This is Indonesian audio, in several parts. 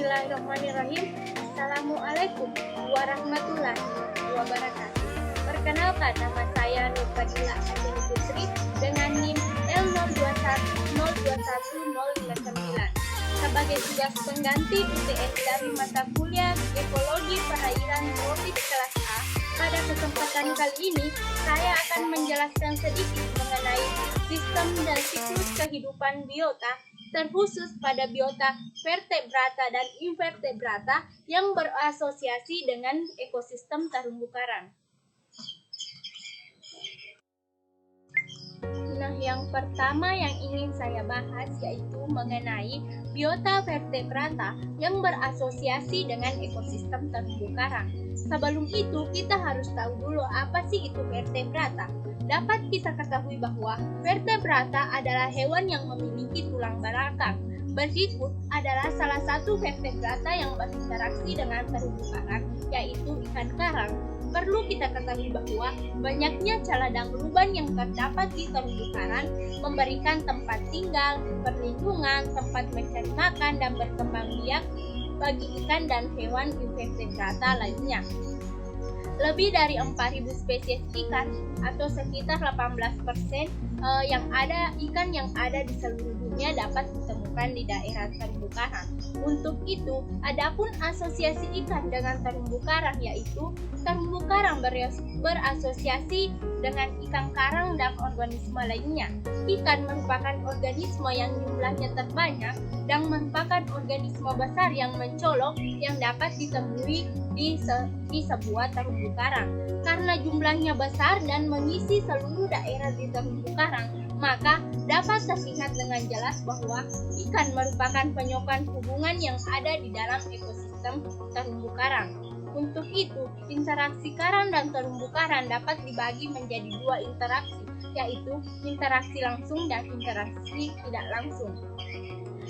Bismillahirrahmanirrahim. Assalamualaikum warahmatullahi wabarakatuh. Perkenalkan, nama saya Nur Fadila Ajeni Putri dengan NIM L02102159 sebagai tugas pengganti UTS dari mata kuliah Ekologi Perairan Tropis kelas A. Pada kesempatan kali ini, saya akan menjelaskan sedikit mengenai sistem dan siklus kehidupan biota, terkhusus pada biota vertebrata dan invertebrata yang berasosiasi dengan ekosistem terumbu karang. Nah, yang pertama yang ingin saya bahas yaitu mengenai biota vertebrata yang berasosiasi dengan ekosistem terumbu karang. Sebelum itu, kita harus tahu dulu apa sih itu vertebrata. Dapat kita ketahui bahwa vertebrata adalah hewan yang memiliki tulang belakang. Berikut adalah salah satu vertebrata yang berinteraksi dengan terumbu karang, yaitu ikan karang. Perlu kita ketahui bahwa banyaknya celah dan lubang yang terdapat di terumbu karang memberikan tempat tinggal, perlindungan, tempat mencari makan, dan berkembang biak bagi ikan dan hewan invertebrata lainnya. Lebih dari 4.000 spesies ikan atau sekitar 18% ikan yang ada di seluruh dunia dapat ditemukan di daerah terumbu karang. Untuk itu, adapun asosiasi ikan dengan terumbu karang yaitu terumbu karang berasosiasi dengan ikan karang dan organisme lainnya. Ikan merupakan organisme yang jumlahnya terbanyak dan merupakan organisme besar yang mencolok yang dapat ditemui di sebuah terumbu karang. Karena jumlahnya besar dan mengisi seluruh daerah di terumbu karang, maka dapat terlihat dengan jelas bahwa ikan merupakan penyokong hubungan yang ada di dalam ekosistem terumbu karang. Untuk itu, interaksi karang dan terumbu karang dapat dibagi menjadi dua interaksi, yaitu interaksi langsung dan interaksi tidak langsung.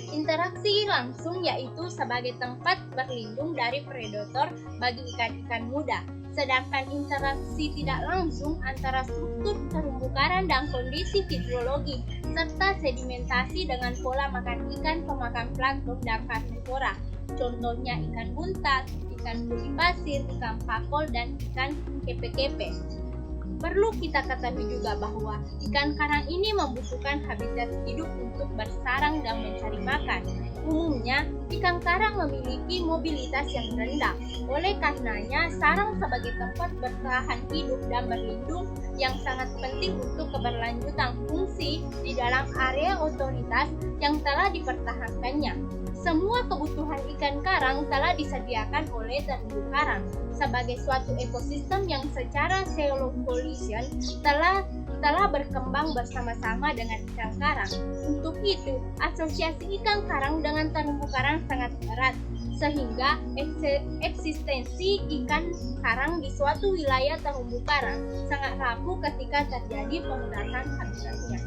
Interaksi langsung yaitu sebagai tempat berlindung dari predator bagi ikan-ikan muda. Sedangkan interaksi tidak langsung antara struktur terumbu karang dan kondisi hidrologi serta sedimentasi dengan pola makan ikan pemakan plankton dan karnivora. Contohnya ikan buntal, ikan kulit pasir, ikan pakol, dan ikan kepe-kepe. Perlu kita ketahui juga bahwa ikan karang ini membutuhkan habitat hidup untuk bersarang dan mencari makan. Umumnya, ikan karang memiliki mobilitas yang rendah. Oleh karenanya, sarang sebagai tempat bertahan hidup dan berlindung yang sangat penting untuk keberlanjutan fungsi di dalam area otoritas yang telah dipertahankannya. Semua kebutuhan ikan karang telah disediakan oleh terumbu karang sebagai suatu ekosistem yang secara coevolution telah berkembang bersama-sama dengan ikan karang. Untuk itu, asosiasi ikan karang dengan terumbu karang sangat erat, sehingga eksistensi ikan karang di suatu wilayah terumbu karang sangat rapuh ketika terjadi pemudatan habitatnya.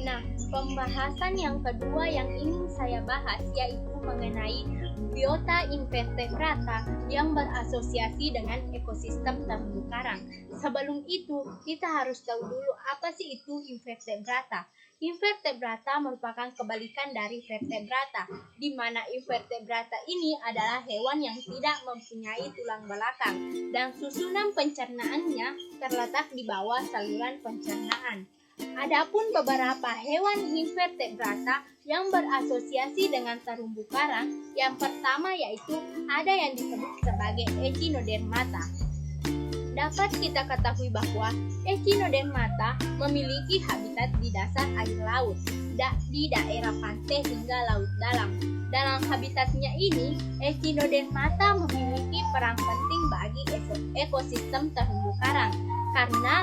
Nah, pembahasan yang kedua yang ingin saya bahas yaitu mengenai biota invertebrata yang berasosiasi dengan ekosistem terumbu karang. Sebelum itu, kita harus tahu dulu apa sih itu invertebrata. Invertebrata merupakan kebalikan dari vertebrata, di mana invertebrata ini adalah hewan yang tidak mempunyai tulang belakang dan susunan pencernaannya terletak di bawah saluran pencernaan. Adapun beberapa hewan invertebrata yang berasosiasi dengan terumbu karang, yang pertama yaitu ada yang disebut sebagai Echinodermata. Dapat kita ketahui bahwa Echinodermata memiliki habitat di dasar air laut, di daerah pantai hingga laut dalam. Dalam habitatnya ini, Echinodermata memiliki peran penting bagi ekosistem terumbu karang karena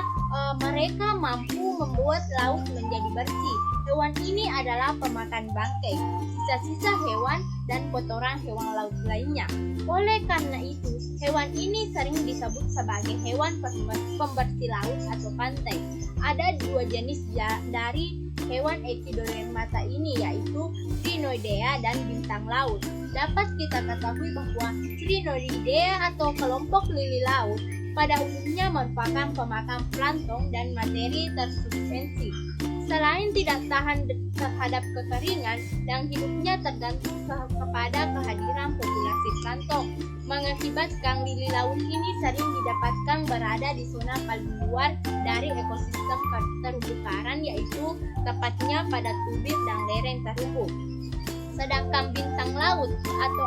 mereka mampu membuat laut menjadi bersih. Hewan ini adalah pemakan bangkai, sisa-sisa hewan, dan kotoran hewan laut lainnya. Oleh karena itu, hewan ini sering disebut sebagai hewan pembersih laut atau pantai. Ada dua jenis dari hewan Echinodermata ini, yaitu Crinoidea dan bintang laut. Dapat kita ketahui bahwa Crinoidea atau kelompok lili laut pada umumnya merupakan pemakan plankton dan materi tersuspensi. Selain tidak tahan terhadap kekeringan dan hidupnya tergantung kepada kehadiran populasi plankton, mengakibatkan lili laut ini sering didapatkan berada di zona paling luar dari ekosistem terumbu karang, yaitu tepatnya pada tubir dan lereng terumbu. Sedangkan bintang laut atau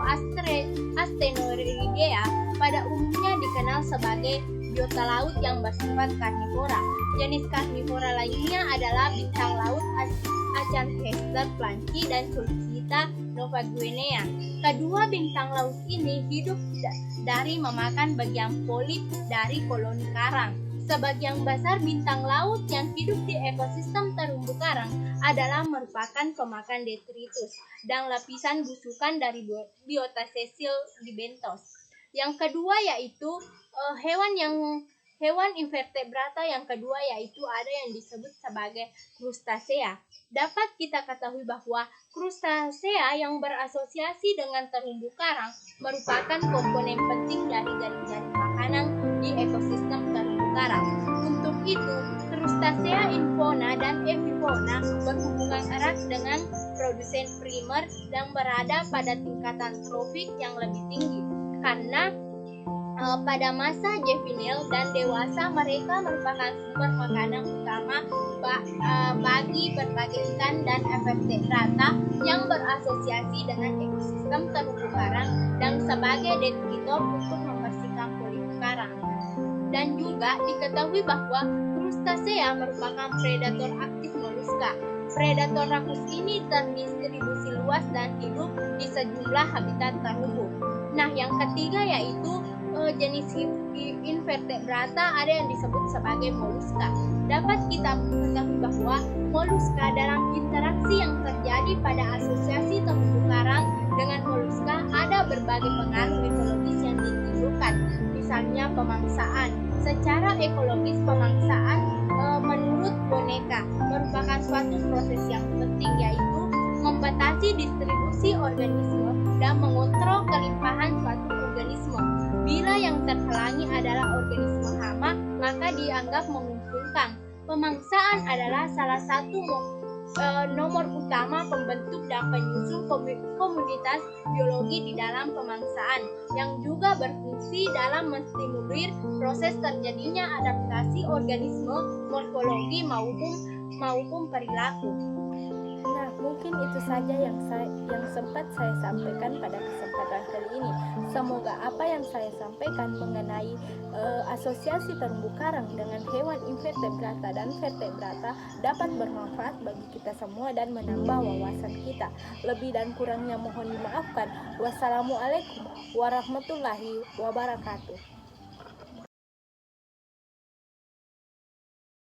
Asteroidea pada umumnya dikenal sebagai biota laut yang bersifat karnivora. Jenis karnivora lainnya adalah bintang laut Acanthaster planki dan Sulcita novaguinea. Kedua bintang laut ini hidup dari memakan bagian polip dari koloni karang. Sebagian besar bintang laut yang hidup di ekosistem terumbu karang adalah merupakan pemakan detritus dan lapisan busukan dari biota sesil di bentos. Yang kedua yaitu hewan invertebrata yang kedua yaitu ada yang disebut sebagai krustasea. Dapat kita ketahui bahwa krustasea yang berasosiasi dengan terumbu karang merupakan komponen penting dari jaring-jaring makanan di ekosistem terumbu karang. Untuk itu, krustasea infauna dan epifauna berhubungan erat dengan produsen primer dan berada pada tingkatan trofik yang lebih tinggi. Karena pada masa juvenil dan dewasa mereka merupakan sumber makanan utama bagi berbagai ikan dan invertebrata yang berasosiasi dengan ekosistem terumbu karang dan sebagai detritor untuk membersihkan polip karang. Dan juga diketahui bahwa krustasea merupakan predator aktif moluska. Predator rakus ini terdistribusi luas dan hidup di sejumlah habitat terumbu. Nah, yang ketiga yaitu jenis invertebrata ada yang disebut sebagai moluska. Dapat kita ketahui bahwa moluska dalam interaksi yang terjadi pada asosiasi terumbu karang dengan moluska ada berbagai pengaruh ekologis yang ditimbulkan. Misalnya pemangsaan. Secara ekologis pemangsaan menurut Boneka merupakan suatu proses yang penting, yaitu membatasi distribusi organisme dan mengontrol kelimpahan suatu organisme. Bila yang terhalangi adalah organisme hama, maka dianggap menguntungkan. Pemangsaan adalah salah satu nomor utama pembentuk dan penyusun komunitas biologi di dalam pemangsaan, yang juga berfungsi dalam menstimulir proses terjadinya adaptasi organisme, morfologi maupun perilaku. Nah, mungkin itu saja yang sempat saya sampaikan pada kesempatan kali ini. Semoga apa yang saya sampaikan mengenai asosiasi terumbu karang dengan hewan invertebrata dan vertebrata dapat bermanfaat bagi kita semua dan menambah wawasan kita. Lebih dan kurangnya mohon dimaafkan. Wassalamualaikum warahmatullahi wabarakatuh.